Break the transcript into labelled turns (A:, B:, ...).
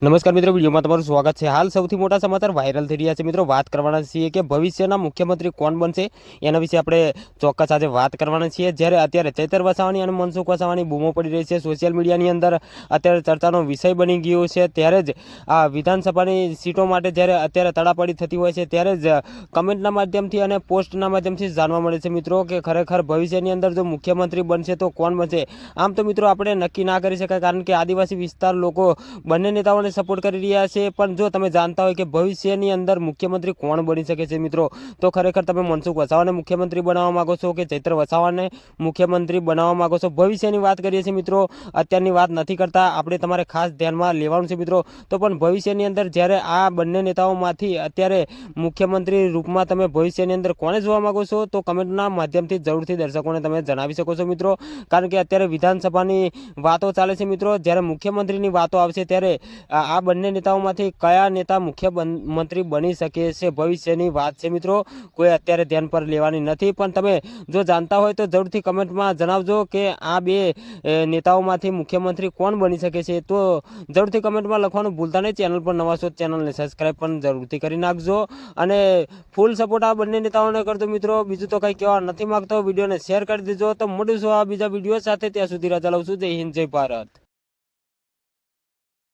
A: નમસ્કાર મિત્રો, વિડીયોમાં તમારું સ્વાગત છે। હાલ સૌથી મોટા સમાચાર વાયરલ થઈ રહ્યા છે મિત્રો। વાત કરવાના છીએ કે ભવિષ્યના મુખ્યમંત્રી કોણ બનશે એના વિશે આપણે ચોક્કસ આજે વાત કરવાના છીએ। જ્યારે અત્યારે ચૈતર વસાવાની અને મનસુખ વસાવાની બૂમો પડી રહી છે સોશિયલ મીડિયાની અંદર, અત્યારે ચર્ચાનો વિષય બની ગયો છે। ત્યારે જ આ વિધાનસભાની સીટો માટે જ્યારે અત્યારે તડાપડી થતી હોય છે ત્યારે જ કમેન્ટના માધ્યમથી અને પોસ્ટના માધ્યમથી જાણવા મળે છે મિત્રો કે ખરેખર ભવિષ્યની અંદર જો મુખ્યમંત્રી બનશે તો કોણ બનશે। આમ તો મિત્રો આપણે નક્કી ના કરી શકાય, કારણ કે આદિવાસી વિસ્તાર લોકો બંને નેતાઓને સપોર્ટ કરી રહ્યા છે। પણ જો તમે જાણતા હોય કે ભવિષ્યની અંદર મુખ્યમંત્રી કોણ બની શકે છે મિત્રો, તો ખરેખર તમે મનસુખ વસાવાને મુખ્યમંત્રી બનાવવા માંગો છો કે ચૈત્ર વસાવાને મુખ્યમંત્રી બનાવવા માંગો છો। ભવિષ્યની વાત કરીએ છીએ મિત્રો, અત્યારની વાત નથી કરતા આપણે, તમારે ખાસ ધ્યાનમાં લેવાનું છે મિત્રો। તો પણ ભવિષ્યની અંદર જ્યારે આ બંને નેતાઓમાંથી અત્યારે મુખ્યમંત્રી રૂપમાં તમે ભવિષ્યની અંદર કોને જોવા માંગો છો, તો કમેન્ટના માધ્યમથી જરૂરથી દર્શકોને તમે જણાવી શકો છો મિત્રો। કારણ કે અત્યારે વિધાનસભાની વાતો ચાલે છે મિત્રો, જ્યારે મુખ્યમંત્રીની વાતો આવશે ત્યારે આ બંને નેતાઓમાંથી કયા નેતા મુખ્યમંત્રી બની શકે છે ભવિષ્યની વાત છે મિત્રો। કોઈ અત્યારે ધ્યાન પર લેવાની નથી, પણ તમે જો જાણતા હોય તો જરૂરથી કમેન્ટમાં જણાવજો કે આ બે નેતાઓમાંથી મુખ્યમંત્રી કોણ બની શકે છે। તો જરૂરથી કમેન્ટમાં લખવાનું ભૂલતા નહીં। ચેનલ પર નવા છો ચેનલને સબસ્ક્રાઈબ પણ જરૂરથી કરી નાખજો અને ફૂલ સપોર્ટ આ બંને નેતાઓને કરજો મિત્રો। બીજું તો કંઈ કહેવા નથી માગતો, વિડીયોને શેર કરી દેજો। તો મળીશું આ બીજા વિડીયો સાથે, ત્યાં સુધી રજા લઉં છું। જય હિન્દ, જય ભારત।